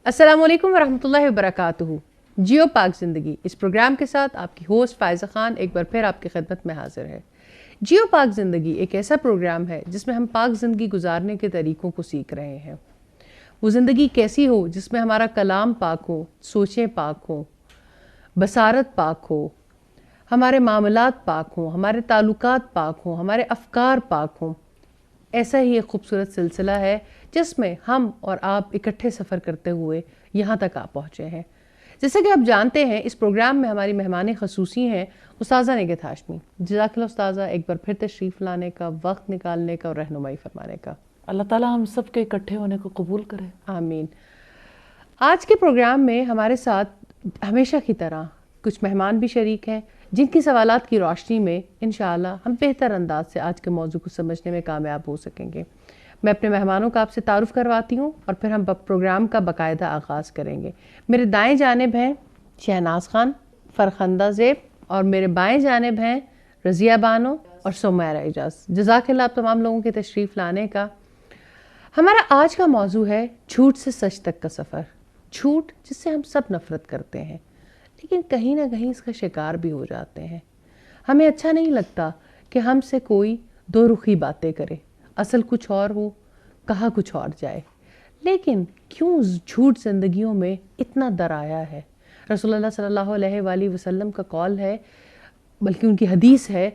السلام علیکم ورحمۃ اللہ وبرکاتہ۔ جیو پاک زندگی اس پروگرام کے ساتھ آپ کی ہوسٹ فائزہ خان ایک بار پھر آپ کی خدمت میں حاضر ہے۔ جیو پاک زندگی ایک ایسا پروگرام ہے جس میں ہم پاک زندگی گزارنے کے طریقوں کو سیکھ رہے ہیں۔ وہ زندگی کیسی ہو جس میں ہمارا کلام پاک ہو، سوچیں پاک ہو، بصارت پاک ہو، ہمارے معاملات پاک ہوں، ہمارے تعلقات پاک ہوں، ہمارے افکار پاک ہوں۔ ایسا ہی ایک خوبصورت سلسلہ ہے جس میں ہم اور آپ اکٹھے سفر کرتے ہوئے یہاں تک آ پہنچے ہیں۔ جیسا کہ آپ جانتے ہیں اس پروگرام میں ہماری مہمان خصوصی ہیں استاذہ نگہت ہاشمی۔ جزاک اللہ استاذہ ایک بار پھر تشریف لانے کا، وقت نکالنے کا اور رہنمائی فرمانے کا۔ اللہ تعالیٰ ہم سب کے اکٹھے ہونے کو قبول کرے، آمین۔ آج کے پروگرام میں ہمارے ساتھ ہمیشہ کی طرح کچھ مہمان بھی شریک ہیں جن کی سوالات کی روشنی میں انشاءاللہ ہم بہتر انداز سے آج کے موضوع کو سمجھنے میں کامیاب ہو سکیں گے۔ میں اپنے مہمانوں کا آپ سے تعارف کرواتی ہوں اور پھر ہم پروگرام کا باقاعدہ آغاز کریں گے۔ میرے دائیں جانب ہیں شہناز خان، فرخندہ زیب، اور میرے بائیں جانب ہیں رضیہ بانو اور سمیرہ اعجاز۔ جزاک اللہ آپ تمام لوگوں کے تشریف لانے کا۔ ہمارا آج کا موضوع ہے جھوٹ سے سچ تک کا سفر۔ جھوٹ جس سے ہم سب نفرت کرتے ہیں لیکن کہیں نہ کہیں اس کا شکار بھی ہو جاتے ہیں۔ ہمیں اچھا نہیں لگتا کہ ہم سے کوئی دو رخی باتیں کرے، اصل کچھ اور ہو، کہا کچھ اور جائے۔ لیکن کیوں جھوٹ زندگیوں میں اتنا در آیا ہے؟ رسول اللہ صلی اللہ علیہ وآلہ وسلم کا قول ہے، بلکہ ان کی حدیث ہے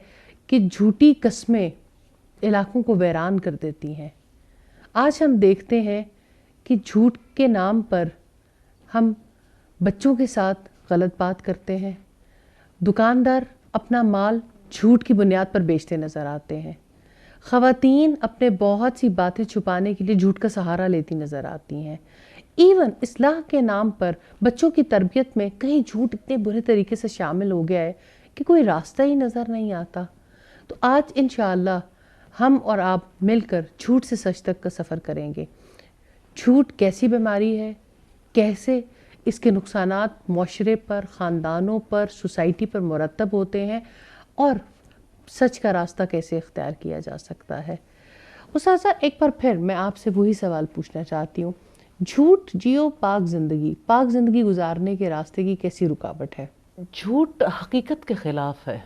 کہ جھوٹی قسمیں علاقوں کو ویران کر دیتی ہیں۔ آج ہم دیکھتے ہیں کہ جھوٹ کے نام پر ہم بچوں کے ساتھ غلط بات کرتے ہیں، دکاندار اپنا مال جھوٹ کی بنیاد پر بیچتے نظر آتے ہیں، خواتین اپنے بہت سی باتیں چھپانے کے لیے جھوٹ کا سہارا لیتی نظر آتی ہیں۔ ایون اصلاح کے نام پر بچوں کی تربیت میں کہیں جھوٹ اتنے برے طریقے سے شامل ہو گیا ہے کہ کوئی راستہ ہی نظر نہیں آتا۔ تو آج انشاءاللہ ہم اور آپ مل کر جھوٹ سے سچ تک کا سفر کریں گے۔ جھوٹ کیسی بیماری ہے، کیسے اس کے نقصانات معاشرے پر، خاندانوں پر، سوسائٹی پر مرتب ہوتے ہیں، اور سچ کا راستہ کیسے اختیار کیا جا سکتا ہے۔ استاذہ ایک بار پھر میں آپ سے وہی سوال پوچھنا چاہتی ہوں، جھوٹ جیو پاک زندگی گزارنے کے راستے کی کیسی رکاوٹ ہے؟ جھوٹ حقیقت کے خلاف ہے،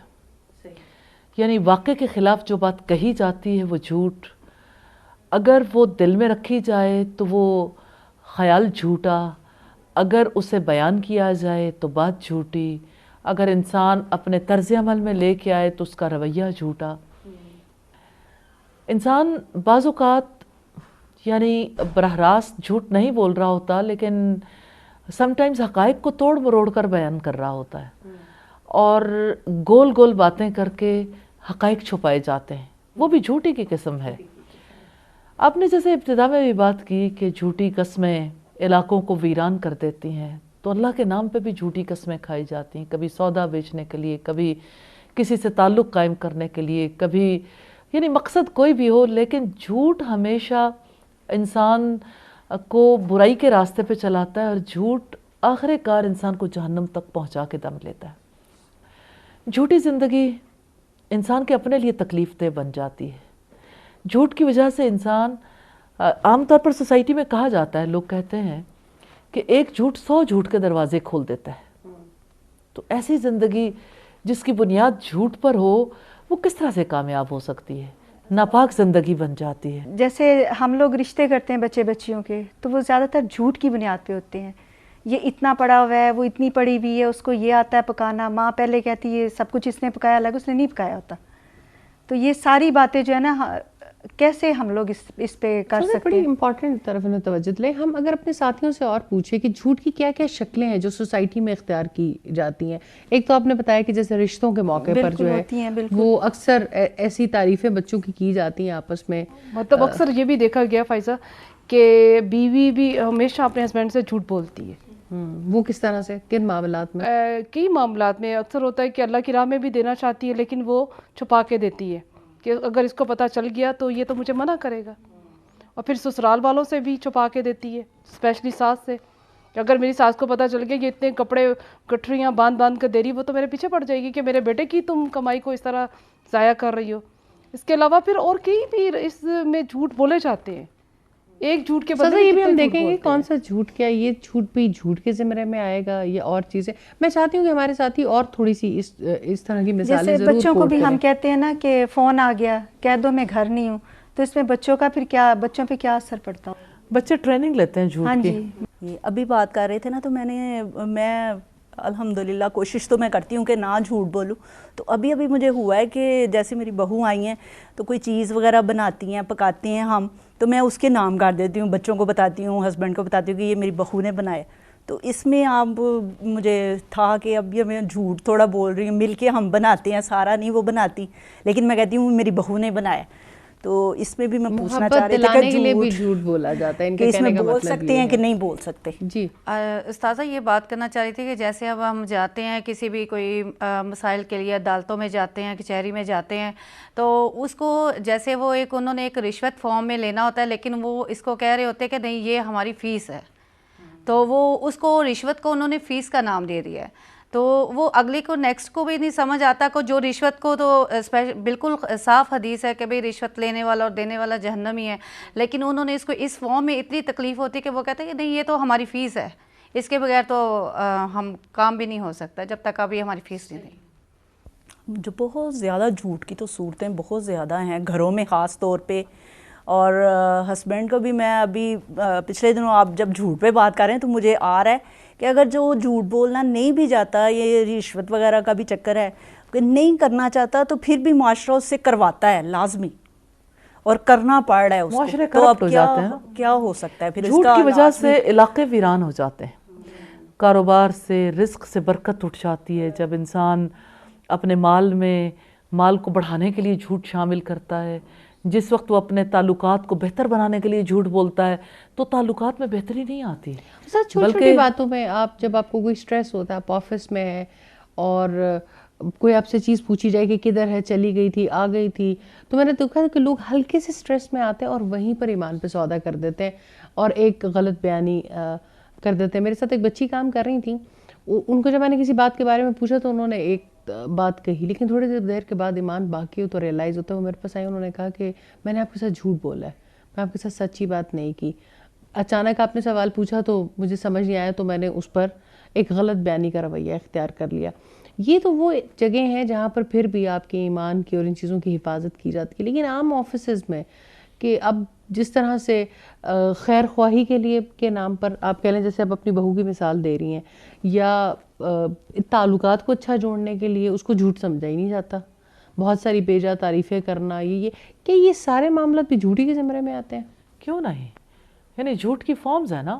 یعنی واقع کے خلاف جو بات کہی جاتی ہے وہ جھوٹ، اگر وہ دل میں رکھی جائے تو وہ خیال جھوٹا، اگر اسے بیان کیا جائے تو بات جھوٹی، اگر انسان اپنے طرز عمل میں لے کے آئے تو اس کا رویہ جھوٹا۔ انسان بعض اوقات یعنی براہ راست جھوٹ نہیں بول رہا ہوتا، لیکن سم ٹائمز حقائق کو توڑ مروڑ کر بیان کر رہا ہوتا ہے، اور گول گول باتیں کر کے حقائق چھپائے جاتے ہیں، وہ بھی جھوٹی کی قسم ہے۔ آپ نے جیسے ابتدا میں بھی بات کی کہ جھوٹی قسمیں علاقوں کو ویران کر دیتی ہیں، تو اللہ کے نام پہ بھی جھوٹی قسمیں کھائی جاتی ہیں، کبھی سودا بیچنے کے لیے، کبھی کسی سے تعلق قائم کرنے کے لیے، کبھی یعنی مقصد کوئی بھی ہو، لیکن جھوٹ ہمیشہ انسان کو برائی کے راستے پہ چلاتا ہے، اور جھوٹ آخر کار انسان کو جہنم تک پہنچا کے دم لیتا ہے۔ جھوٹی زندگی انسان کے اپنے لیے تکلیف دہ بن جاتی ہے۔ جھوٹ کی وجہ سے انسان عام طور پر سوسائٹی میں کہا جاتا ہے، لوگ کہتے ہیں کہ ایک جھوٹ 100 جھوٹ کے دروازے کھول دیتا ہے۔ تو ایسی زندگی جس کی بنیاد جھوٹ پر ہو وہ کس طرح سے کامیاب ہو سکتی ہے؟ ناپاک زندگی بن جاتی ہے۔ جیسے ہم لوگ رشتے کرتے ہیں بچے بچیوں کے، تو وہ زیادہ تر جھوٹ کی بنیاد پہ ہوتے ہیں۔ یہ اتنا پڑھا ہوا ہے، وہ اتنی پڑھی ہوئی ہے، اس کو یہ آتا ہے پکانا، ماں پہلے کہتی ہے سب کچھ اس نے پکایا، الگ اس نے نہیں پکایا ہوتا۔ تو یہ ساری باتیں جو ہے نا، کیسے ہم لوگ اس پہ کر سکتے بڑی ہیں؟ امپورٹنٹ طرف انہیں توجہ لیں۔ ہم اگر اپنے ساتھیوں سے اور پوچھیں کہ جھوٹ کی کیا کیا شکلیں ہیں جو سوسائٹی میں اختیار کی جاتی ہیں۔ ایک تو آپ نے بتایا کہ جیسے رشتوں کے موقع پر جو ہے وہ اکثر ایسی تعریفیں بچوں کی جاتی ہیں آپس میں، مطلب اکثر یہ بھی دیکھا گیا فائزہ کہ بیوی بھی ہمیشہ اپنے ہسبینڈ سے جھوٹ بولتی ہے، وہ کس طرح سے، کن معاملات میں؟ کئی معاملات میں اکثر ہوتا ہے کہ اللہ کی راہ میں بھی دینا چاہتی ہے لیکن وہ چھپا کے دیتی ہے کہ اگر اس کو پتہ چل گیا تو یہ تو مجھے منع کرے گا. اور پھر سسرال والوں سے بھی چھپا کے دیتی ہے، اسپیشلی ساس سے. اگر میری ساس کو پتہ چل گیا کہ اتنے کپڑے گٹھریاں باندھ کر دے رہی، وہ تو میرے پیچھے پڑ جائے گی کہ میرے بیٹے کی تم کمائی کو اس طرح ضائع کر رہی ہو. اس کے علاوہ پھر اور کئی بھی اس میں جھوٹ بولے جاتے ہیں. ایک جھوٹ کے بدلے یہ بھی ہم دیکھیں گے کون سا جھوٹ کیا یہ جھوٹ بھی جھوٹ کے زمرے میں آئے گا یا اور چیزیں. میں چاہتی ہوں کہ ہمارے ساتھی اور تھوڑی سی اس طرح کی مثالیں جیسے بچوں کو بھی ہم کہتے ہیں نا کہ فون آ گیا کہہ دو میں گھر نہیں ہوں، تو اس میں بچوں کا پھر کیا، بچوں پہ کیا اثر پڑتا ہوں؟ بچے ٹریننگ لیتے ہیں جھوٹ کی. ابھی بات کر رہے تھے نا، تو میں الحمدللہ کوشش تو میں کرتی ہوں کہ نہ جھوٹ بولوں. تو ابھی مجھے ہوا ہے کہ جیسے میری بہو آئی ہیں تو کوئی چیز وغیرہ بناتی ہیں پکاتی ہیں ہم، تو میں اس کے نام کر دیتی ہوں، بچوں کو بتاتی ہوں، ہسبینڈ کو بتاتی ہوں کہ یہ میری بہو نے بنایا. تو اس میں آپ مجھے تھا کہ اب یہ میں جھوٹ تھوڑا بول رہی ہوں، مل کے ہم بناتے ہیں، سارا نہیں وہ بناتی، لیکن میں کہتی ہوں میری بہو نے بنایا. تو اس میں بھی میں پوچھنا چاہ رہی تھی کہ جھوٹ بولا جاتا ہے، ان کہ اس میں کہنے کا بول مطلب سکتے ہیں کہ نہیں بول سکتے. جی استاذہ یہ بات کرنا چاہ رہی تھی کہ جیسے اب ہم جاتے ہیں کسی بھی کوئی مسائل کے لیے، عدالتوں میں جاتے ہیں، کچہری میں جاتے ہیں، تو اس کو جیسے وہ انہوں نے ایک رشوت فارم میں لینا ہوتا ہے، لیکن وہ اس کو کہہ رہے ہوتے ہیں کہ نہیں یہ ہماری فیس ہے، تو وہ اس کو رشوت کو انہوں نے فیس کا نام دے دیا ہے. تو وہ اگلے کو نیکسٹ کو بھی نہیں سمجھ آتا کو جو رشوت کو تو بالکل صاف حدیث ہے کہ بھئی رشوت لینے والا اور دینے والا جہنمی ہے، لیکن انہوں نے اس کو اس فارم میں اتنی تکلیف ہوتی ہے کہ وہ کہتے ہیں کہ نہیں یہ تو ہماری فیس ہے، اس کے بغیر تو ہم کام بھی نہیں ہو سکتا جب تک ابھی ہماری فیس نہیں دیں. جو بہت زیادہ جھوٹ کی تو صورتیں بہت زیادہ ہیں گھروں میں خاص طور پہ. اور ہسبینڈ کو بھی میں ابھی پچھلے دنوں آپ جب جھوٹ پہ بات کر رہے ہیں تو مجھے آ رہا ہے کہ اگر جو جھوٹ بولنا نہیں بھی جاتا، یہ رشوت وغیرہ کا بھی چکر ہے کہ نہیں کرنا چاہتا تو پھر بھی معاشرہ اس سے کرواتا ہے لازمی، اور کرنا پڑ رہا ہے اس کو. تو اب کیا ہو سکتا ہے پھر؟ جھوٹ کی وجہ سے علاقے ویران ہو جاتے ہیں، کاروبار سے رزق سے برکت اٹھ جاتی ہے. جب انسان اپنے مال کو بڑھانے کے لیے جھوٹ شامل کرتا ہے، جس وقت وہ اپنے تعلقات کو بہتر بنانے کے لیے جھوٹ بولتا ہے تو تعلقات میں بہتری نہیں آتی. چھوٹی چھوٹی باتوں میں جب آپ کو کوئی سٹریس ہوتا ہے، آپ آفس میں ہے اور کوئی آپ سے چیز پوچھی جائے کہ کدھر ہے، چلی گئی تھی، آ گئی تھی، تو میں نے دیکھا کہ لوگ ہلکے سے سٹریس میں آتے ہیں اور وہیں پر ایمان پہ سودا کر دیتے ہیں اور ایک غلط بیانی کر دیتے ہیں. میرے ساتھ ایک بچی کام کر رہی تھیں، ان کو جب میں نے کسی بات کے بارے میں پوچھا تو انہوں نے ایک بات کہی، لیکن تھوڑی دیر کے بعد ایمان باقی ہو تو ریئلائز ہوتا ہے. وہ میرے پاس آئی، انہوں نے کہا کہ میں نے آپ کے ساتھ جھوٹ بولا ہے، میں آپ کے ساتھ سچی بات نہیں کی. اچانک آپ نے سوال پوچھا تو مجھے سمجھ نہیں آیا تو میں نے اس پر ایک غلط بیانی کا رویہ اختیار کر لیا. یہ تو وہ جگہ ہیں جہاں پر پھر بھی آپ کے ایمان کی اور ان چیزوں کی حفاظت کی جاتی ہے. لیکن عام آفیسز میں کہ اب جس طرح سے خیر خواہی کے لیے کے نام پر آپ کہہ لیں، جیسے اب اپنی بہو کی مثال دے رہی ہیں، یا تعلقات کو اچھا جوڑنے کے لیے اس کو جھوٹ سمجھا ہی نہیں جاتا. بہت ساری بیجا تعریفیں کرنا، یہ سارے معاملات بھی جھوٹی کے زمرے میں آتے ہیں. کیوں نہیں؟ یعنی جھوٹ کی فارمز ہیں نا،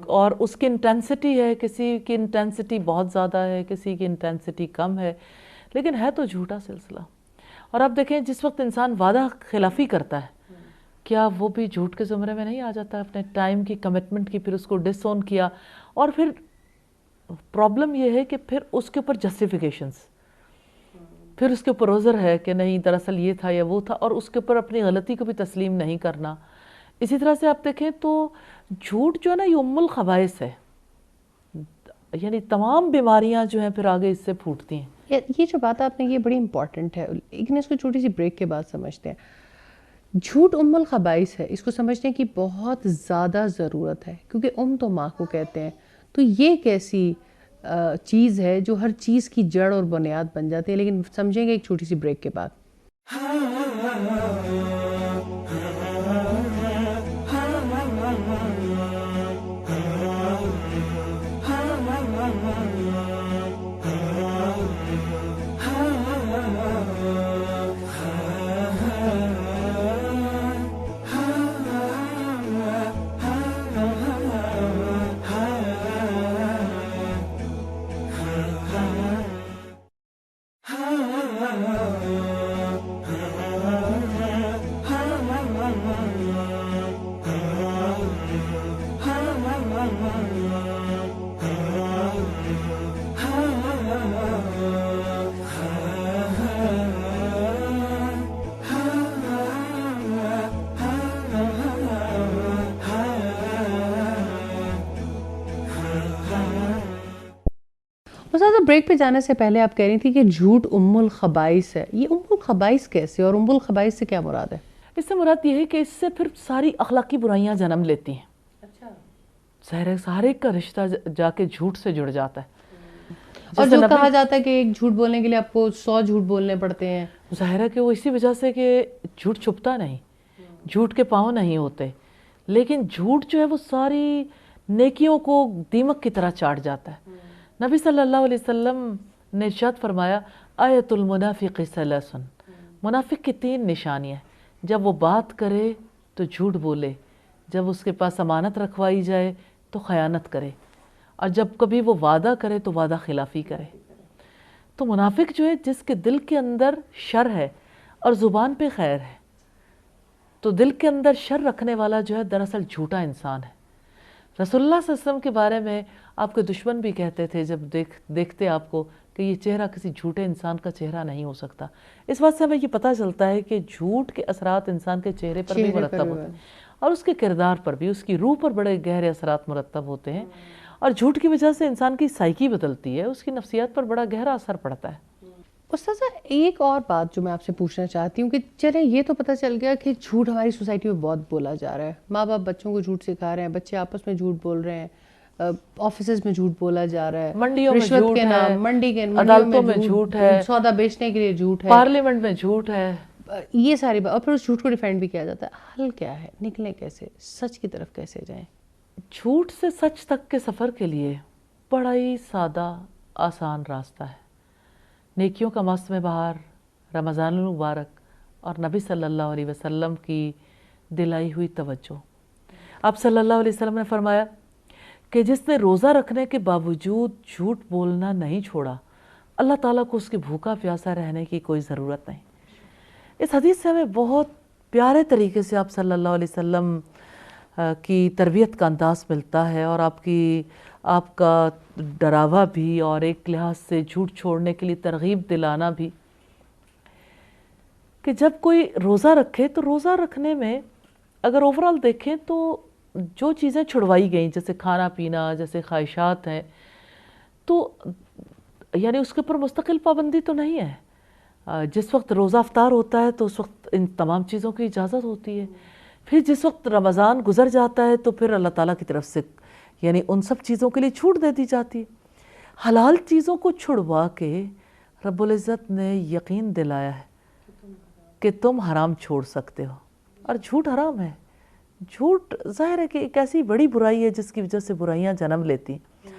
اور اس کی انٹینسٹی ہے، کسی کی انٹینسٹی بہت زیادہ ہے، کسی کی انٹینسٹی کم ہے، لیکن ہے تو جھوٹا سلسلہ. اور اب دیکھیں جس وقت انسان وعدہ خلافی کرتا ہے، کیا وہ بھی جھوٹ کے زمرے میں نہیں آ جاتا؟ اپنے ٹائم کی کمٹمنٹ کی، پھر اس کو ڈس اون کیا، اور پھر پرابلم یہ ہے کہ پھر اس کے اوپر جسٹیفیکیشنز، پھر اس کے اوپر عذر ہے کہ نہیں دراصل یہ تھا یا وہ تھا، اور اس کے اوپر اپنی غلطی کو بھی تسلیم نہیں کرنا. اسی طرح سے آپ دیکھیں تو جھوٹ جو ہے نا یہ ام الخبائث ہے، یعنی تمام بیماریاں جو ہیں پھر آگے اس سے پھوٹتی ہیں. یہ جو بات آپ نے یہ بڑی امپورٹنٹ ہے، لیکن اس کو چھوٹی سی بریک کے بعد سمجھتے ہیں. جھوٹ ام الخبائث ہے، اس کو سمجھنے کی بہت زیادہ ضرورت ہے، کیونکہ تو ماں کو کہتے ہیں. تو یہ ایک ایسی چیز ہے جو ہر چیز کی جڑ اور بنیاد بن جاتی ہے. لیکن سمجھیں گے ایک چھوٹی سی بریک کے بعد. استاذہ بریک پہ جانے سے پہلے آپ کہہ رہی تھی کہ جھوٹ ام الخبائث ہے. یہ ام الخبائث کیسے اور ام الخبائث سے کیا مراد ہے؟ اس سے مراد یہ ہے کہ اس سے پھر ساری اخلاقی برائیاں جنم لیتی ہیں. اچھا. سارے کا رشتہ جا کے جھوٹ سے جڑ جاتا ہے. اور جو کہا جاتا ہے کہ ایک جھوٹ بولنے کے لیے آپ کو 100 جھوٹ بولنے پڑتے ہیں. ظاہر ہے کہ وہ اسی وجہ سے کہ جھوٹ چھپتا نہیں, جھوٹ کے پاؤں نہیں ہوتے, لیکن جھوٹ جو ہے وہ ساری نیکیوں کو دیمک کی طرح چاٹ جاتا ہے. نبی صلی اللہ علیہ وسلم نے ارشاد فرمایا آیت المنافق ثلاث, منافق کی 3 نشانیاں. جب وہ بات کرے تو جھوٹ بولے, جب اس کے پاس امانت رکھوائی جائے تو خیانت کرے, اور جب کبھی وہ وعدہ کرے تو وعدہ خلافی کرے. تو منافق جو ہے جس کے دل کے اندر شر ہے اور زبان پہ خیر ہے, تو دل کے اندر شر رکھنے والا جو ہے دراصل جھوٹا انسان ہے. رسول اللہ صلی اللہ علیہ وسلم کے بارے میں آپ کے دشمن بھی کہتے تھے جب دیکھتے آپ کو کہ یہ چہرہ کسی جھوٹے انسان کا چہرہ نہیں ہو سکتا. اس بات سے ہمیں یہ پتہ چلتا ہے کہ جھوٹ کے اثرات انسان کے چہرے پر بھی مرتب ہوتے ہیں, اور اس کے کردار پر بھی, اس کی روح پر بڑے گہرے اثرات مرتب ہوتے ہیں. اور جھوٹ کی وجہ سے انسان کی سائیکی بدلتی ہے, اس کی نفسیات پر بڑا گہرا اثر پڑتا ہے. استاذہ ایک اور بات جو میں آپ سے پوچھنا چاہتی ہوں کہ چلیں یہ تو پتہ چل گیا کہ جھوٹ ہماری سوسائٹی میں بہت بولا جا رہا ہے, ماں باپ بچوں کو جھوٹ سکھا رہے ہیں, بچے آپس میں جھوٹ بول رہے ہیں, آفیسز میں جھوٹ بولا جا رہا ہے, منڈیوں میں رشوت کے نام, منڈی کے عدالتوں میں جھوٹ ہے, سودا بیچنے کے لیے جھوٹ ہے, پارلیمنٹ میں جھوٹ ہے, یہ ساری بات, اور پھر اس جھوٹ کو ڈیفینڈ بھی کیا جاتا ہے. حل کیا ہے, نکلیں کیسے, سچ کی طرف کیسے جائیں؟ جھوٹ سے سچ تک کے سفر کے لیے بڑا ہی سادہ آسان راستہ ہے. نیکیوں کا موسم بہار, رمضان المبارک اور نبی صلی اللہ علیہ وسلم کی دلائی ہوئی توجہ. آپ صلی اللہ علیہ وسلم نے فرمایا کہ جس نے روزہ رکھنے کے باوجود جھوٹ بولنا نہیں چھوڑا, اللہ تعالیٰ کو اس کے بھوکا پیاسا رہنے کی کوئی ضرورت نہیں. اس حدیث سے ہمیں بہت پیارے طریقے سے آپ صلی اللہ علیہ وسلم کی تربیت کا انداز ملتا ہے, اور آپ کا ڈراوا بھی, اور ایک لحاظ سے جھوٹ چھوڑنے کے لیے ترغیب دلانا بھی, کہ جب کوئی روزہ رکھے تو روزہ رکھنے میں اگر اوورال دیکھیں تو جو چیزیں چھڑوائی گئیں جیسے کھانا پینا, جیسے خواہشات ہیں, تو یعنی اس کے اوپر مستقل پابندی تو نہیں ہے. جس وقت روزہ افطار ہوتا ہے تو اس وقت ان تمام چیزوں کی اجازت ہوتی ہے. پھر جس وقت رمضان گزر جاتا ہے تو پھر اللہ تعالیٰ کی طرف سے یعنی ان سب چیزوں کے لیے چھوٹ دے دی جاتی ہے. حلال چیزوں کو چھڑوا کے رب العزت نے یقین دلایا ہے کہ تم حرام چھوڑ سکتے ہو, اور جھوٹ حرام ہے. جھوٹ ظاہر ہے کہ ایک ایسی بڑی برائی ہے جس کی وجہ سے برائیاں جنم لیتی ہیں.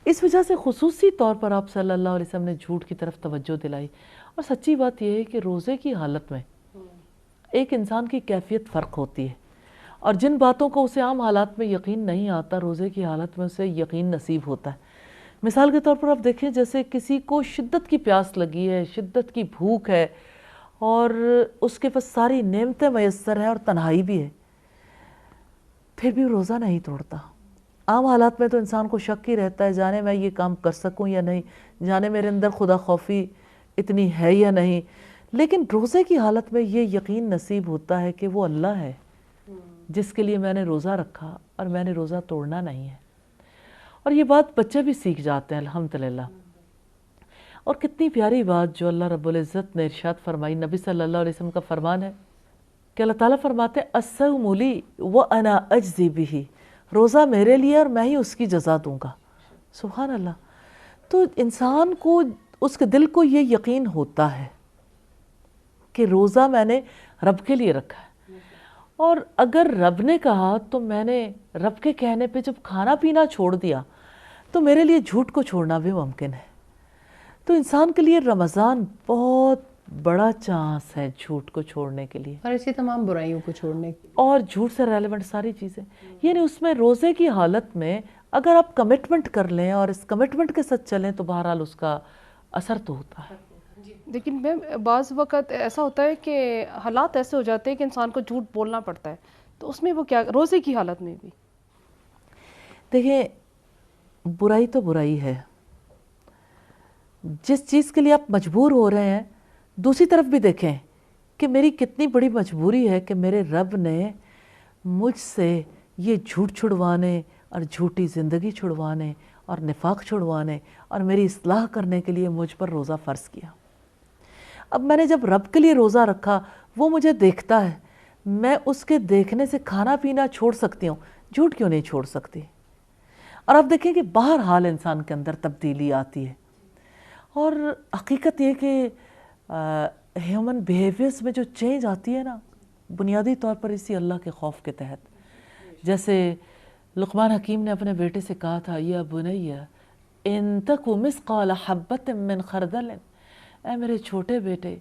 اس وجہ سے خصوصی طور پر آپ صلی اللہ علیہ وسلم نے جھوٹ کی طرف توجہ دلائی. اور سچی بات یہ ہے کہ روزے کی حالت میں ایک انسان کی کیفیت فرق ہوتی ہے, اور جن باتوں کو اسے عام حالات میں یقین نہیں آتا, روزے کی حالت میں اسے یقین نصیب ہوتا ہے. مثال کے طور پر آپ دیکھیں جیسے کسی کو شدت کی پیاس لگی ہے, شدت کی بھوک ہے, اور اس کے پاس ساری نعمتیں میسر ہیں اور تنہائی بھی ہے, پھر بھی روزہ نہیں توڑتا. عام حالات میں تو انسان کو شک ہی رہتا ہے, جانے میں یہ کام کر سکوں یا نہیں, جانے میرے اندر خدا خوفی اتنی ہے یا نہیں. لیکن روزے کی حالت میں یہ یقین نصیب ہوتا ہے کہ وہ اللہ ہے جس کے لیے میں نے روزہ رکھا, اور میں نے روزہ توڑنا نہیں ہے. اور یہ بات بچے بھی سیکھ جاتے ہیں الحمدللہ. اور کتنی پیاری بات جو اللہ رب العزت نے ارشاد فرمائی, نبی صلی اللہ علیہ وسلم کا فرمان ہے کہ اللہ تعالیٰ فرماتے ہیں الصوم لی وانا اجزی بہ, روزہ میرے لیے اور میں ہی اس کی جزا دوں گا. سبحان اللہ. تو انسان کو اس کے دل کو یہ یقین ہوتا ہے کہ روزہ میں نے رب کے لیے رکھا ہے, اور اگر رب نے کہا تو میں نے رب کے کہنے پہ جب کھانا پینا چھوڑ دیا تو میرے لیے جھوٹ کو چھوڑنا بھی ممکن ہے. تو انسان کے لیے رمضان بہت بڑا چانس ہے جھوٹ کو چھوڑنے کے لیے, اور اسی تمام برائیوں کو چھوڑنے کی, اور جھوٹ سے ریلیونٹ ساری چیزیں. یعنی اس میں روزے کی حالت میں اگر آپ کمٹمنٹ کر لیں اور اس کمٹمنٹ کے ساتھ چلیں تو بہرحال اس کا اثر تو ہوتا ہے. لیکن میم بعض وقت ایسا ہوتا ہے کہ حالات ایسے ہو جاتے ہیں کہ انسان کو جھوٹ بولنا پڑتا ہے, تو اس میں وہ کیا, روزے کی حالت میں بھی دیکھیں برائی تو برائی ہے, جس چیز کے لیے آپ مجبور ہو رہے ہیں دوسری طرف بھی دیکھیں کہ میری کتنی بڑی مجبوری ہے کہ میرے رب نے مجھ سے یہ جھوٹ چھڑوانے اور جھوٹی زندگی چھڑوانے اور نفاق چھڑوانے اور میری اصلاح کرنے کے لیے مجھ پر روزہ فرض کیا۔ اب میں نے جب رب کے لیے روزہ رکھا، وہ مجھے دیکھتا ہے، میں اس کے دیکھنے سے کھانا پینا چھوڑ سکتی ہوں، جھوٹ کیوں نہیں چھوڑ سکتی؟ اور اب دیکھیں کہ بہرحال انسان کے اندر تبدیلی آتی ہے، اور حقیقت یہ کہ ہیومن بیہیویئرز میں جو چینج آتی ہے نا، بنیادی طور پر اسی اللہ کے خوف کے تحت۔ جیسے لقمان حکیم نے اپنے بیٹے سے کہا تھا، یا بنی ان تک مثقال حبۃ من خردل، اے میرے چھوٹے بیٹے،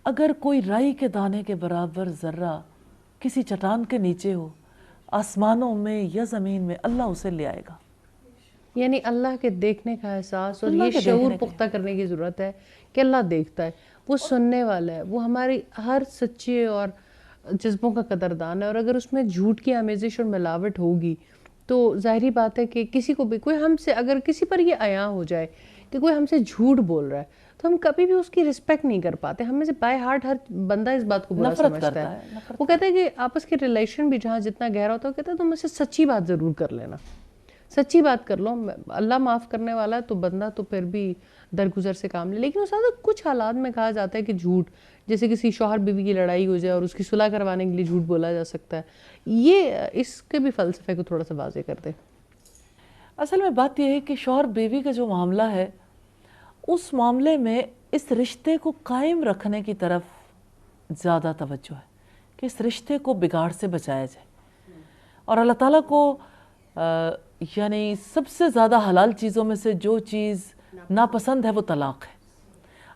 اگر کوئی رائی کے دانے کے برابر ذرہ کسی چٹان کے نیچے ہو، آسمانوں میں یا زمین میں، اللہ اسے لے آئے گا۔ یعنی اللہ کے دیکھنے کا احساس اور اللہ یہ کے شعور دیکھنے کا۔ پختہ کرنے کی ضرورت ہے کہ اللہ دیکھتا ہے، وہ سننے والا ہے، وہ ہماری ہر سچے اور جذبوں کا قدردان ہے، اور اگر اس میں جھوٹ کی آمیزش اور ملاوٹ ہوگی تو ظاہری بات ہے کہ کسی کو بھی، کوئی ہم سے اگر کسی پر یہ عیاں ہو جائے کہ کوئی ہم سے جھوٹ بول رہا ہے تو ہم کبھی بھی اس کی رسپیکٹ نہیں کر پاتے۔ ہم میں سے بائی ہارٹ ہر بندہ اس بات کو برا نفرت سمجھتا کرتا ہے۔ ہے، وہ کہتا ہے کہ آپس کے ریلیشن بھی جہاں جتنا گہرا ہوتا ہے، وہ کہتا ہے تم مجھ سے سچی بات ضرور کر لینا، سچی بات کر لو، اللہ معاف کرنے والا ہے تو بندہ تو پھر بھی درگزر سے کام لے۔ لیکن اس وقت کچھ حالات میں کہا جاتا ہے کہ جھوٹ، جیسے کسی شوہر بیوی کی لڑائی ہو جائے اور اس کی صلح کروانے کے لیے جھوٹ بولا جا سکتا ہے، یہ اس کے بھی فلسفے کو تھوڑا سا واضح کر دیں۔ اصل میں بات یہ ہے کہ شوہر بیوی کا جو معاملہ ہے، اس معاملے میں اس رشتے کو قائم رکھنے کی طرف زیادہ توجہ ہے کہ اس رشتے کو بگاڑ سے بچایا جائے، اور اللہ تعالیٰ کو یعنی سب سے زیادہ حلال چیزوں میں سے جو چیز ناپسند ہے وہ طلاق ہے۔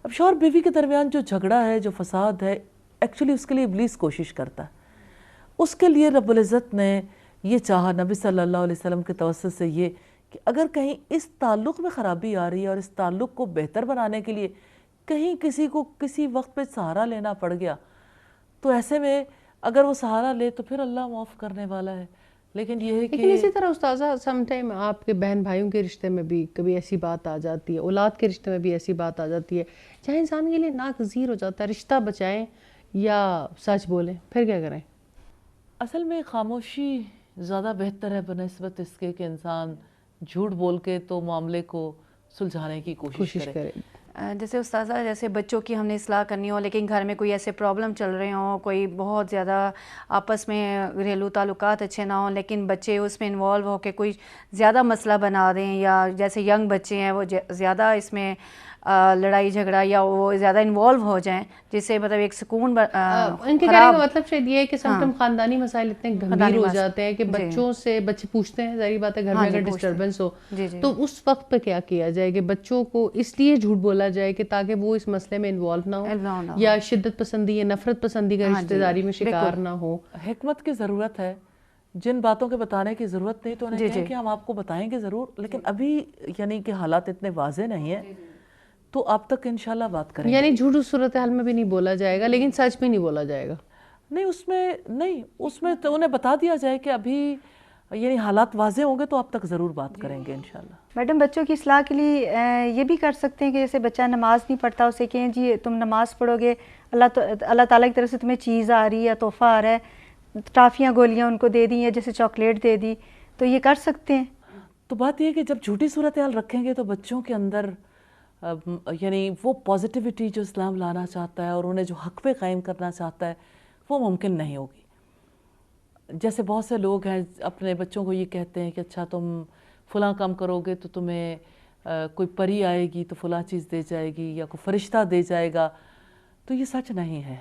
اب شوہر بیوی کے درمیان جو جھگڑا ہے، جو فساد ہے، ایکچولی اس کے لیے ابلیس کوشش کرتا ہے۔ اس کے لیے رب العزت نے یہ چاہا نبی صلی اللہ علیہ وسلم کے توسط سے یہ کہ اگر کہیں اس تعلق میں خرابی آ رہی ہے اور اس تعلق کو بہتر بنانے کے لیے کہیں کسی کو کسی وقت پہ سہارا لینا پڑ گیا، تو ایسے میں اگر وہ سہارا لے تو پھر اللہ معاف کرنے والا ہے۔ لیکن یہ ہے لیکن کہ اسی طرح استاذہ سم ٹائم آپ کے بہن بھائیوں کے رشتے میں بھی کبھی ایسی بات آ جاتی ہے، اولاد کے رشتے میں بھی ایسی بات آ جاتی ہے جہاں انسان کے لیے ناگزیر ہو جاتا ہے، رشتہ بچائیں یا سچ بولیں، پھر کیا کریں؟ اصل میں خاموشی زیادہ بہتر ہے بنسبت اس کے کہ انسان جھوٹ بول کے تو معاملے کو سلجھانے کی کوشش کرے۔ جیسے استاذہ، جیسے بچوں کی ہم نے اصلاح کرنی ہو لیکن گھر میں کوئی ایسے پرابلم چل رہے ہوں، کوئی بہت زیادہ آپس میں گھریلو تعلقات اچھے نہ ہوں، لیکن بچے اس میں انوالو ہو کے کوئی زیادہ مسئلہ بنا دیں، یا جیسے ینگ بچے ہیں وہ زیادہ اس میں لڑائی جھگڑا یا وہ زیادہ انوالو ہو جائیں، جس سے مطلب ایک سکون ان کے کہنے کا مطلب شاید یہ ہے کہ سم ٹائم خاندانی مسائل اتنے گمبھیر ہو جاتے ہیں کہ بچوں سے بچے پوچھتے ہیں، ظاہری بات ہے گھر میں اگر ڈسٹربنس ہو تو اس وقت پہ کیا کیا جائے کہ بچوں کو اس لیے جھوٹ بولا جائے کہ تاکہ وہ اس مسئلے میں انوالو نہ ہو، یا شدت پسندی یا نفرت پسندی کا رشتہ داری میں شکار نہ ہو۔ حکمت کی ضرورت ہے، جن باتوں کے بتانے کی ضرورت نہیں تو انہیں کہیں کہ ہم آپ کو بتائیں گے ضرور، لیکن ابھی یعنی کہ حالات اتنے واضح نہیں ہیں تو آپ تک انشاءاللہ بات کریں گے۔ یعنی جھوٹ اس صورتحال میں بھی نہیں بولا جائے گا، لیکن سچ بھی نہیں بولا جائے گا؟ نہیں، اس میں تو انہیں بتا دیا جائے کہ ابھی یعنی حالات واضح ہوں گے تو آپ تک ضرور بات کریں گے انشاءاللہ۔ میڈم، بچوں کی اصلاح کے لیے یہ بھی کر سکتے ہیں کہ جیسے بچہ نماز نہیں پڑھتا، اسے کہیں جی تم نماز پڑھو گے، اللہ تعالیٰ کی طرف سے تمہیں چیز آ رہی ہے، تحفہ آ رہا ہے، ٹافیاں گولیاں ان کو دے دی یا جیسے چاکلیٹ دے دی، تو یہ کر سکتے ہیں؟ تو بات یہ ہے کہ جب جھوٹی صورتحال رکھیں گے تو بچوں کے اندر یعنی وہ پازیٹیوٹی جو اسلام لانا چاہتا ہے اور انہیں جو حق پہ قائم کرنا چاہتا ہے وہ ممکن نہیں ہوگی۔ جیسے بہت سے لوگ ہیں اپنے بچوں کو یہ کہتے ہیں کہ اچھا تم فلاں کام کرو گے تو تمہیں کوئی پری آئے گی تو فلاں چیز دے جائے گی یا کوئی فرشتہ دے جائے گا، تو یہ سچ نہیں ہے۔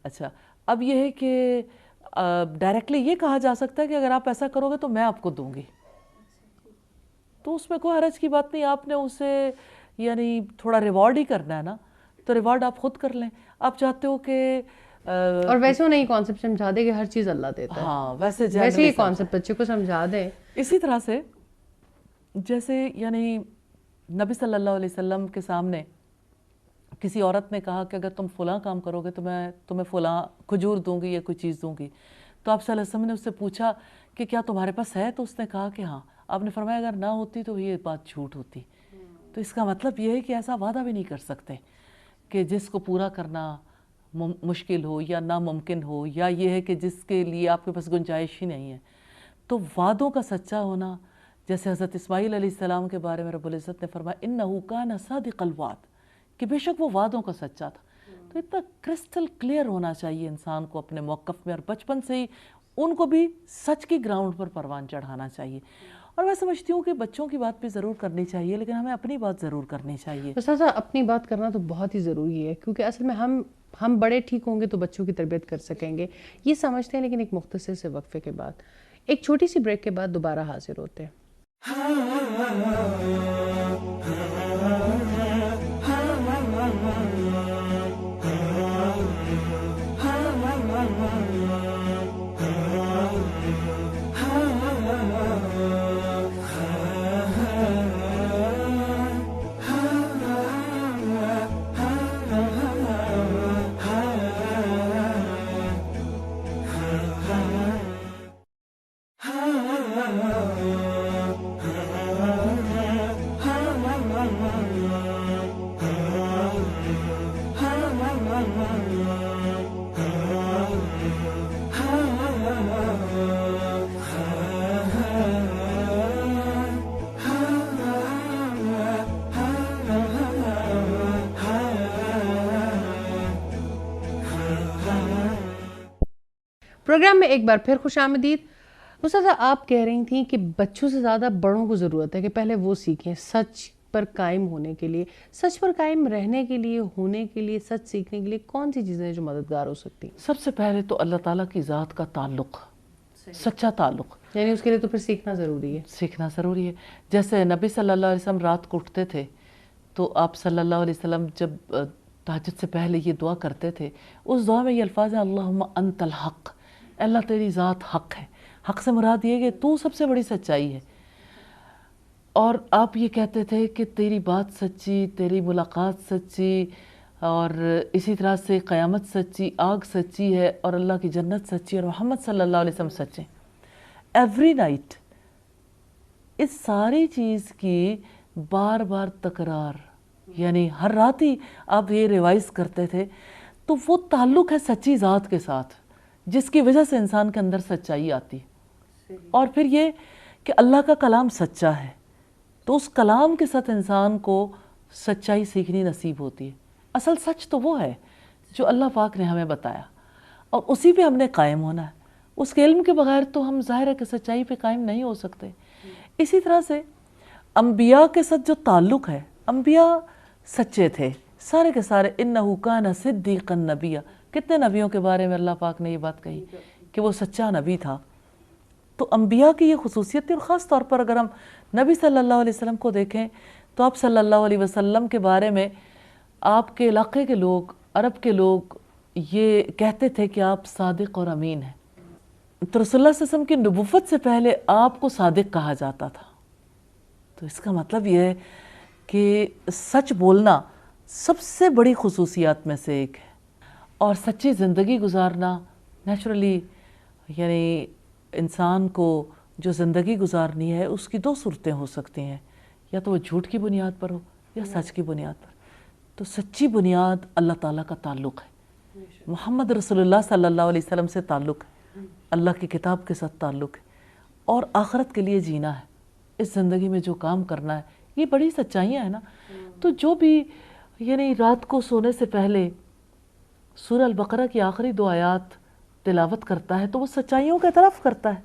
اچھا، اب یہ ہے کہ ڈائریکٹلی یہ کہا جا سکتا ہے کہ اگر آپ ایسا کرو گے تو میں آپ کو دوں گی، تو اس میں کوئی حرج کی بات نہیں۔ آپ نے اسے یعنی تھوڑا ریوارڈ ہی کرنا ہے نا، تو ریوارڈ آپ خود کر لیں۔ آپ چاہتے ہو کہ اور ویسے انہیں یہ کانسیپٹ سمجھا دے کہ ہر چیز اللہ دیتا ہے، ہاں ویسے یہ کانسیپٹ بچے کو سمجھا دیں۔ اسی طرح سے جیسے یعنی نبی صلی اللہ علیہ وسلم کے سامنے کسی عورت نے کہا کہ اگر تم فلاں کام کرو گے تو میں تمہیں فلاں کھجور دوں گی یا کوئی چیز دوں گی، تو آپ صلی اللہ علیہ وسلم نے اس سے پوچھا کہ کیا تمہارے پاس ہے؟ تو اس نے کہا کہ ہاں۔ آپ نے فرمایا اگر نہ ہوتی تو یہ بات جھوٹ ہوتی۔ تو اس کا مطلب یہ ہے کہ ایسا وعدہ بھی نہیں کر سکتے کہ جس کو پورا کرنا مشکل ہو یا ناممکن ہو، یا یہ ہے کہ جس کے لیے آپ کے پاس گنجائش ہی نہیں ہے۔ تو وعدوں کا سچا ہونا، جیسے حضرت اسماعیل علیہ السلام کے بارے میں رب العزت نے فرمایا انہو کان صادق الوعد، کہ بے شک وہ وعدوں کا سچا تھا. تو اتنا کرسٹل کلیئر ہونا چاہیے انسان کو اپنے موقف میں، اور بچپن سے ہی ان کو بھی سچ کی گراؤنڈ پر پروان چڑھانا چاہیے. اور میں سمجھتی ہوں کہ بچوں کی بات بھی ضرور کرنی چاہیے، لیکن ہمیں اپنی بات ضرور کرنی چاہیے. اساتذہ اپنی بات کرنا تو بہت ہی ضروری ہے، کیونکہ اصل میں ہم بڑے ٹھیک ہوں گے تو بچوں کی تربیت کر سکیں گے، یہ سمجھتے ہیں. لیکن ایک مختصر سے وقفے کے بعد، ایک چھوٹی سی بریک کے بعد دوبارہ حاضر ہوتے ہیں. پروگرام میں ایک بار پھر خوش آمدید. استاذہ آپ کہہ رہی تھیں کہ بچوں سے زیادہ بڑوں کو ضرورت ہے کہ پہلے وہ سیکھیں سچ پر قائم ہونے کے لیے. سچ پر قائم رہنے کے لیے، ہونے کے لیے، سچ سیکھنے کے لیے کون سی چیزیں جو مددگار ہو سکتی ہیں؟ سب سے پہلے تو اللہ تعالیٰ کی ذات کا تعلق، سچا تعلق، یعنی اس کے لیے تو پھر سیکھنا ضروری ہے. سیکھنا ضروری ہے. جیسے نبی صلی اللہ علیہ وسلم رات کو اٹھتے تھے تو آپ صلی اللہ علیہ وسلم جب تہجد سے پہلے یہ دعا کرتے تھے، اس دعا میں یہ الفاظ ہیں اللہم انت الحق، اللہ تیری ذات حق ہے. حق سے مراد یہ کہ تو سب سے بڑی سچائی ہے. اور آپ یہ کہتے تھے کہ تیری بات سچی، تیری ملاقات سچی، اور اسی طرح سے قیامت سچی، آگ سچی ہے، اور اللہ کی جنت سچی، اور محمد صلی اللہ علیہ وسلم سچے. ایوری نائٹ اس ساری چیز کی بار بار تکرار، یعنی ہر رات ہی آپ یہ ریوائز کرتے تھے. تو وہ تعلق ہے سچی ذات کے ساتھ، جس کی وجہ سے انسان کے اندر سچائی آتی ہے. اور پھر یہ کہ اللہ کا کلام سچا ہے، تو اس کلام کے ساتھ انسان کو سچائی سیکھنی نصیب ہوتی ہے. اصل سچ تو وہ ہے جو اللہ پاک نے ہمیں بتایا، اور اسی پہ ہم نے قائم ہونا ہے. اس کے علم کے بغیر تو ہم ظاہر ہے کہ سچائی پہ قائم نہیں ہو سکتے. اسی طرح سے انبیاء کے ساتھ جو تعلق ہے، انبیاء سچے تھے سارے کے سارے. انہو کان صدیقا نبیا، کتنے نبیوں کے بارے میں اللہ پاک نے یہ بات کہی کہ وہ سچا نبی تھا. تو انبیاء کی یہ خصوصیت تھی. اور خاص طور پر اگر ہم نبی صلی اللہ علیہ وسلم کو دیکھیں تو آپ صلی اللہ علیہ وسلم کے بارے میں آپ کے علاقے کے لوگ، عرب کے لوگ یہ کہتے تھے کہ آپ صادق اور امین ہیں. تو رسول اللہ صلی اللہ علیہ وسلم کی نبوت سے پہلے آپ کو صادق کہا جاتا تھا. تو اس کا مطلب یہ ہے کہ سچ بولنا سب سے بڑی خصوصیات میں سے ایک ہے. اور سچی زندگی گزارنا نیچرلی، یعنی انسان کو جو زندگی گزارنی ہے اس کی دو صورتیں ہو سکتی ہیں، یا تو وہ جھوٹ کی بنیاد پر ہو یا سچ کی بنیاد پر. تو سچی بنیاد اللہ تعالیٰ کا تعلق ہے، محمد رسول اللہ صلی اللہ علیہ وسلم سے تعلق ہے، اللہ کی کتاب کے ساتھ تعلق ہے، اور آخرت کے لیے جینا ہے. اس زندگی میں جو کام کرنا ہے، یہ بڑی سچائیاں ہیں نا. تو جو بھی یعنی رات کو سونے سے پہلے سورہ البقرہ کی آخری 2 آیات تلاوت کرتا ہے تو وہ سچائیوں کا اعتراف کرتا ہے.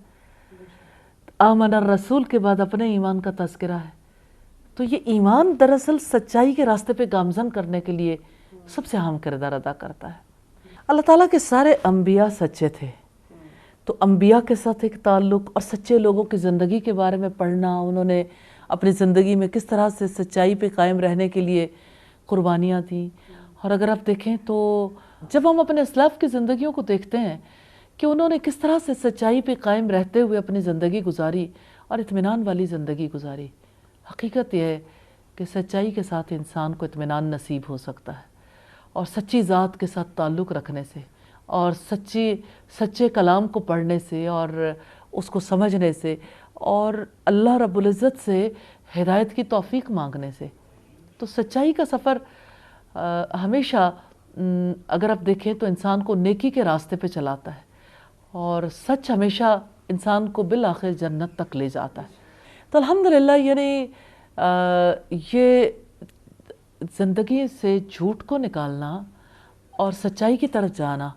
آمن الرسول کے بعد اپنے ایمان کا تذکرہ ہے. تو یہ ایمان دراصل سچائی کے راستے پہ گامزن کرنے کے لیے سب سے اہم کردار ادا کرتا ہے. اللہ تعالیٰ کے سارے انبیاء سچے تھے. تو انبیاء کے ساتھ ایک تعلق اور سچے لوگوں کی زندگی کے بارے میں پڑھنا، انہوں نے اپنی زندگی میں کس طرح سے سچائی پہ قائم رہنے کے لیے قربانیاں دیں. اور اگر آپ دیکھیں تو جب ہم اپنے اسلاف کی زندگیوں کو دیکھتے ہیں کہ انہوں نے کس طرح سے سچائی پہ قائم رہتے ہوئے اپنی زندگی گزاری اور اطمینان والی زندگی گزاری. حقیقت یہ ہے کہ سچائی کے ساتھ انسان کو اطمینان نصیب ہو سکتا ہے، اور سچی ذات کے ساتھ تعلق رکھنے سے، اور سچے کلام کو پڑھنے سے، اور اس کو سمجھنے سے، اور اللہ رب العزت سے ہدایت کی توفیق مانگنے سے. تو سچائی کا سفر ہمیشہ اگر آپ دیکھیں تو انسان کو نیکی کے راستے پہ چلاتا ہے، اور سچ ہمیشہ انسان کو بالآخر جنت تک لے جاتا ہے. تو الحمدللہ یعنی یہ زندگی سے جھوٹ کو نکالنا اور سچائی کی طرف جانا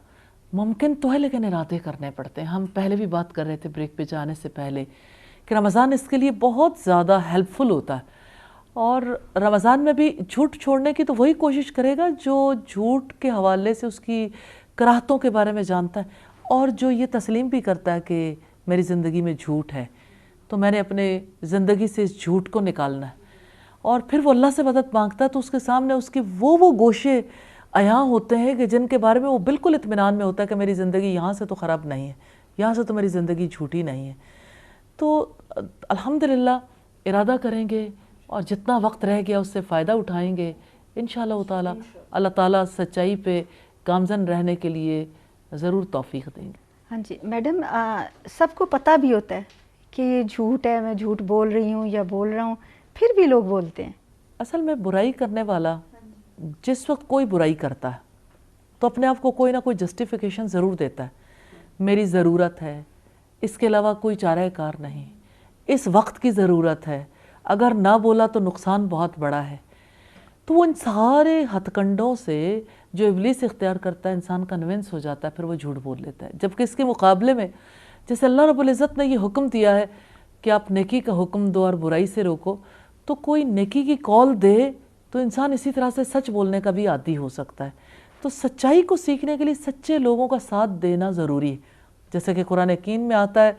ممکن تو ہے، لیکن ارادے کرنے پڑتے ہیں. ہم پہلے بھی بات کر رہے تھے بریک پہ جانے سے پہلے کہ رمضان اس کے لیے بہت زیادہ ہیلپ فل ہوتا ہے. اور رمضان میں بھی جھوٹ چھوڑنے کی تو وہی کوشش کرے گا جو جھوٹ کے حوالے سے اس کی کراہتوں کے بارے میں جانتا ہے، اور جو یہ تسلیم بھی کرتا ہے کہ میری زندگی میں جھوٹ ہے تو میں نے اپنے زندگی سے اس جھوٹ کو نکالنا ہے. اور پھر وہ اللہ سے مدد مانگتا ہے تو اس کے سامنے اس کے وہ گوشے عیاں ہوتے ہیں کہ جن کے بارے میں وہ بالکل اطمینان میں ہوتا ہے کہ میری زندگی یہاں سے تو خراب نہیں ہے، یہاں سے تو میری زندگی جھوٹی نہیں ہے. تو الحمدللہ ارادہ کریں گے اور جتنا وقت رہ گیا اس سے فائدہ اٹھائیں گے انشاءاللہ تعالی. اللہ تعالیٰ سچائی پہ گامزن رہنے کے لیے ضرور توفیق دیں گے. ہاں جی میڈم، سب کو پتہ بھی ہوتا ہے کہ یہ جھوٹ ہے، میں جھوٹ بول رہی ہوں یا بول رہا ہوں، پھر بھی لوگ بولتے ہیں. اصل میں برائی کرنے والا جس وقت کوئی برائی کرتا ہے تو اپنے آپ کو کوئی نہ کوئی جسٹیفیکیشن ضرور دیتا ہے. میری ضرورت ہے، اس کے علاوہ کوئی چارہ کار نہیں، اس وقت کی ضرورت ہے، اگر نہ بولا تو نقصان بہت بڑا ہے. تو وہ ان سارے ہتھ کنڈوں سے جو ابلیس اختیار کرتا ہے انسان کنونس ہو جاتا ہے، پھر وہ جھوٹ بول لیتا ہے. جبکہ اس کے مقابلے میں جیسے اللہ رب العزت نے یہ حکم دیا ہے کہ آپ نیکی کا حکم دو اور برائی سے روکو، تو کوئی نیکی کی کال دے تو انسان اسی طرح سے سچ بولنے کا بھی عادی ہو سکتا ہے. تو سچائی کو سیکھنے کے لیے سچے لوگوں کا ساتھ دینا ضروری ہے. جیسے کہ قرآن حکیم میں آتا ہے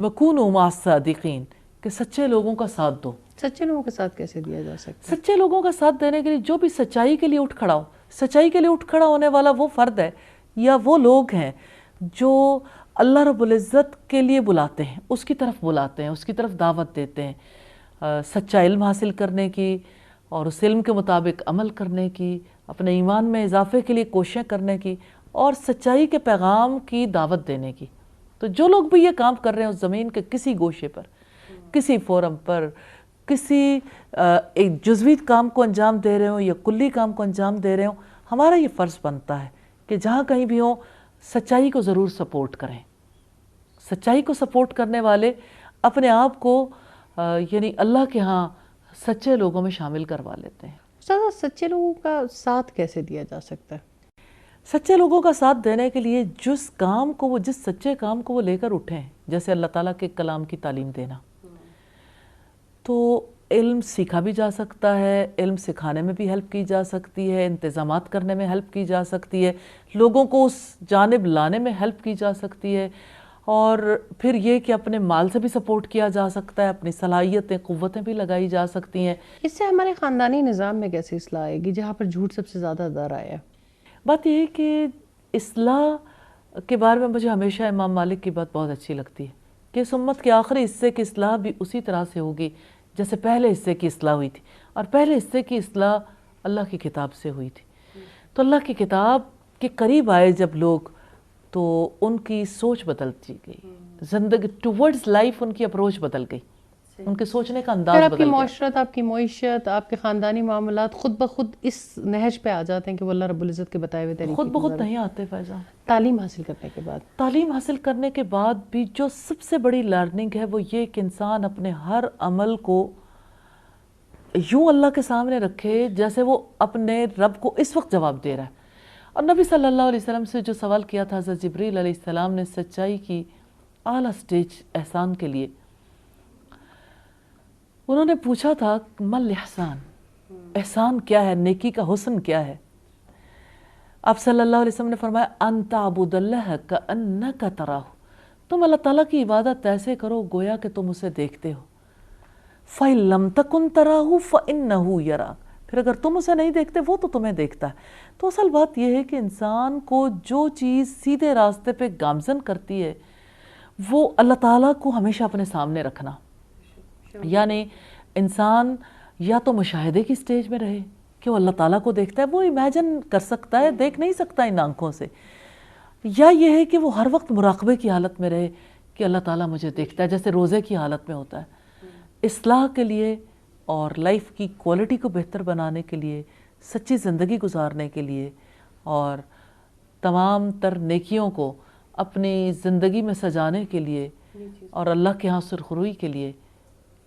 وَكُونُوا مَعَ الصَّادِقِينَ کہ سچے لوگوں کا ساتھ دو. سچے لوگوں کے ساتھ کیسے دیا جا سکتا ہے؟ سچے لوگوں کا ساتھ دینے کے لیے جو بھی سچائی کے لیے اٹھ کھڑا ہو، سچائی کے لیے اٹھ کھڑا ہونے والا وہ فرد ہے یا وہ لوگ ہیں جو اللہ رب العزت کے لیے بلاتے ہیں، اس کی طرف بلاتے ہیں، اس کی طرف دعوت دیتے ہیں سچا علم حاصل کرنے کی اور اس علم کے مطابق عمل کرنے کی، اپنے ایمان میں اضافے کے لیے کوششیں کرنے کی اور سچائی کے پیغام کی دعوت دینے کی. تو جو لوگ بھی یہ کام کر رہے ہیں اس زمین کے کسی گوشے پر، کسی فورم پر، کسی ایک جزوی کام کو انجام دے رہے ہوں یا کلی کام کو انجام دے رہے ہوں، ہمارا یہ فرض بنتا ہے کہ جہاں کہیں بھی ہوں سچائی کو ضرور سپورٹ کریں. سچائی کو سپورٹ کرنے والے اپنے آپ کو یعنی اللہ کے ہاں سچے لوگوں میں شامل کروا لیتے ہیں. استاد، سچے لوگوں کا ساتھ کیسے دیا جا سکتا ہے؟ سچے لوگوں کا ساتھ دینے کے لیے جس سچے کام کو وہ لے کر اٹھیں، جیسے اللہ تعالیٰ کے کلام کی تعلیم دینا، تو علم سیکھا بھی جا سکتا ہے، علم سکھانے میں بھی ہیلپ کی جا سکتی ہے، انتظامات کرنے میں ہیلپ کی جا سکتی ہے، لوگوں کو اس جانب لانے میں ہیلپ کی جا سکتی ہے، اور پھر یہ کہ اپنے مال سے بھی سپورٹ کیا جا سکتا ہے، اپنی صلاحیتیں قوتیں بھی لگائی جا سکتی ہیں. اس سے ہمارے خاندانی نظام میں کیسے اصلاح آئے گی جہاں پر جھوٹ سب سے زیادہ در آیا ہے؟ بات یہ ہے کہ اصلاح کے بارے میں مجھے ہمیشہ امام مالک کی بات بہت اچھی لگتی ہے کہ اس امت کے آخری حصے کی اصلاح بھی اسی طرح سے ہوگی جیسے پہلے حصے کی اصلاح ہوئی تھی، اور پہلے حصے کی اصلاح اللہ کی کتاب سے ہوئی تھی. تو اللہ کی کتاب کے قریب آئے جب لوگ تو ان کی سوچ بدلتی گئی، زندگی ٹورڈز لائف ان کی اپروچ بدل گئی، ان کے سوچنے کا انداز پھر بدل آپ کی گیا. معاشرت، آپ کی معیشت، آپ کے خاندانی معاملات خود بخود اس نہج پہ آ جاتے ہیں کہ وہ اللہ رب العزت کے بتائے ہوئے طریقے خود بخود نہیں آتے فیضان. تعلیم حاصل کرنے کے بعد تعلیم حاصل کرنے کے بعد بھی جو سب سے بڑی لرننگ ہے وہ یہ کہ انسان اپنے ہر عمل کو یوں اللہ کے سامنے رکھے جیسے وہ اپنے رب کو اس وقت جواب دے رہا ہے. اور نبی صلی اللہ علیہ وسلم سے جو سوال کیا تھا حضرت جبریل علیہ السلام نے سچائی کی اعلیٰ سٹیج احسان کے لیے، انہوں نے پوچھا تھا مل احسان، احسان کیا ہے، نیکی کا حسن کیا ہے؟ آپ صلی اللہ علیہ وسلم نے فرمایا ان تعبد اللہ کأنک تراہ، تم اللہ تعالیٰ کی عبادت ایسے کرو گویا کہ تم اسے دیکھتے ہو. فَإِن لَمْ تَكُنْ تَرَاهُ فَإِنَّهُ يَرَاكَ، پھر اگر تم اسے نہیں دیکھتے وہ تو تمہیں دیکھتا ہے. تو اصل بات یہ ہے کہ انسان کو جو چیز سیدھے راستے پہ گامزن کرتی ہے وہ اللہ تعالیٰ کو ہمیشہ اپنے سامنے رکھنا. یعنی انسان یا تو مشاہدے کی سٹیج میں رہے کہ وہ اللہ تعالیٰ کو دیکھتا ہے، وہ امیجن کر سکتا ہے، دیکھ نہیں سکتا ان آنکھوں سے، یا یہ ہے کہ وہ ہر وقت مراقبے کی حالت میں رہے کہ اللہ تعالیٰ مجھے دیکھتا ہے، جیسے روزے کی حالت میں ہوتا ہے. اصلاح کے لیے اور لائف کی کوالٹی کو بہتر بنانے کے لیے، سچی زندگی گزارنے کے لیے اور تمام تر نیکیوں کو اپنی زندگی میں سجانے کے لیے اور اللہ کے ہاں سرخروئی کے لیے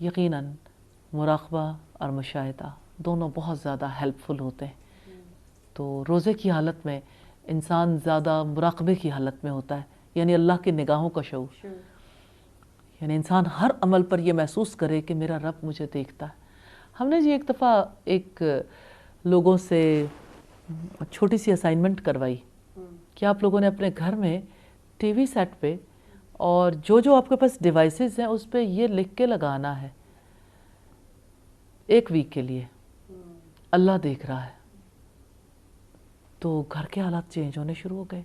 یقیناً مراقبہ اور مشاہدہ دونوں بہت زیادہ ہیلپ فل ہوتے ہیں. تو روزے کی حالت میں انسان زیادہ مراقبے کی حالت میں ہوتا ہے، یعنی اللہ کی نگاہوں کا شعور. یعنی انسان ہر عمل پر یہ محسوس کرے کہ میرا رب مجھے دیکھتا ہے. ہم نے جی ایک دفعہ ایک لوگوں سے چھوٹی سی اسائنمنٹ کروائی کہ آپ لوگوں نے اپنے گھر میں ٹی وی سیٹ پہ اور جو آپ کے پاس ڈیوائسز ہیں اس پہ یہ لکھ کے لگانا ہے 1 ویک کے لیے، اللہ دیکھ رہا ہے. تو گھر کے حالات چینج ہونے شروع ہو گئے.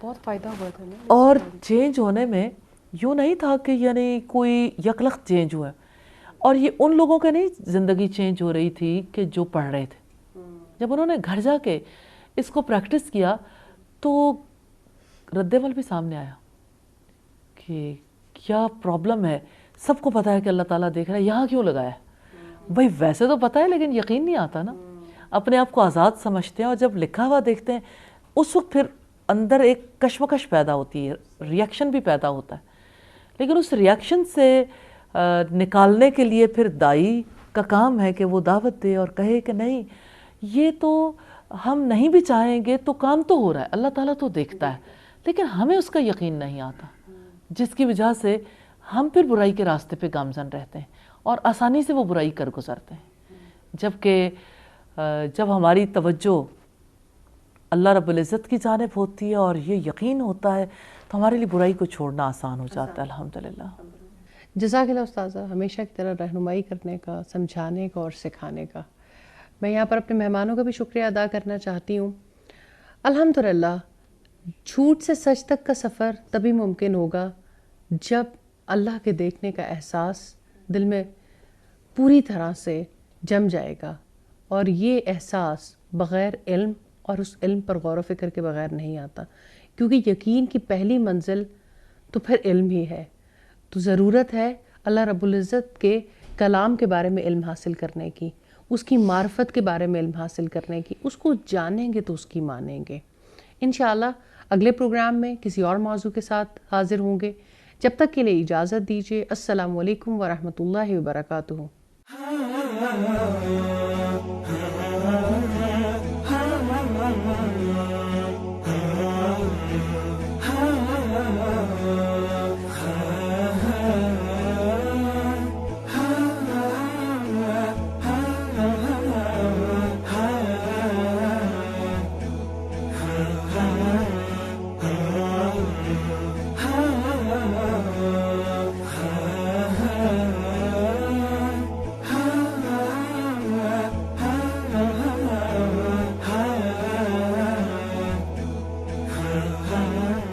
بہت فائدہ ہوا تھا نا. اور چینج ہونے میں یوں نہیں تھا کہ یعنی کوئی یکلخت چینج ہوا، اور یہ ان لوگوں کے نہیں زندگی چینج ہو رہی تھی کہ جو پڑھ رہے تھے. جب انہوں نے گھر جا کے اس کو پریکٹس کیا تو رد عمل بھی سامنے آیا کہ کیا پرابلم ہے. سب کو پتا ہے کہ اللہ تعالیٰ دیکھ رہا ہے، یہاں کیوں لگایا ہے؟ بھائی ویسے تو پتا ہے لیکن یقین نہیں آتا نا. اپنے آپ کو آزاد سمجھتے ہیں اور جب لکھا ہوا دیکھتے ہیں اس وقت پھر اندر ایک کشمکش پیدا ہوتی ہے، ریاکشن بھی پیدا ہوتا ہے. لیکن اس ریاکشن سے نکالنے کے لیے پھر دائی کا کام ہے کہ وہ دعوت دے اور کہے کہ نہیں یہ تو ہم نہیں بھی چاہیں گے تو کام تو ہو رہا ہے، اللہ تعالیٰ تو دیکھتا ہے، لیکن ہمیں اس کا یقین نہیں آتا، جس کی وجہ سے ہم پھر برائی کے راستے پہ گامزن رہتے ہیں اور آسانی سے وہ برائی کر گزرتے ہیں. جبکہ جب ہماری توجہ اللہ رب العزت کی جانب ہوتی ہے اور یہ یقین ہوتا ہے تو ہمارے لیے برائی کو چھوڑنا آسان ہو جاتا ہے. الحمدللہ. جزاک اللہ استاذہ، ہمیشہ کی طرح رہنمائی کرنے کا، سمجھانے کا اور سکھانے کا. میں یہاں پر اپنے مہمانوں کا بھی شکریہ ادا کرنا چاہتی ہوں. الحمدللہ جھوٹ سے سچ تک کا سفر تبھی ممکن ہوگا جب اللہ کے دیکھنے کا احساس دل میں پوری طرح سے جم جائے گا، اور یہ احساس بغیر علم اور اس علم پر غور و فکر کے بغیر نہیں آتا، کیونکہ یقین کی پہلی منزل تو پھر علم ہی ہے. تو ضرورت ہے اللہ رب العزت کے کلام کے بارے میں علم حاصل کرنے کی، اس کی معرفت کے بارے میں علم حاصل کرنے کی. اس کو جانیں گے تو اس کی مانیں گے. انشاءاللہ اگلے پروگرام میں کسی اور موضوع کے ساتھ حاضر ہوں گے. جب تک کے لیے اجازت دیجیے. السلام علیکم ورحمۃ اللہ وبرکاتہ.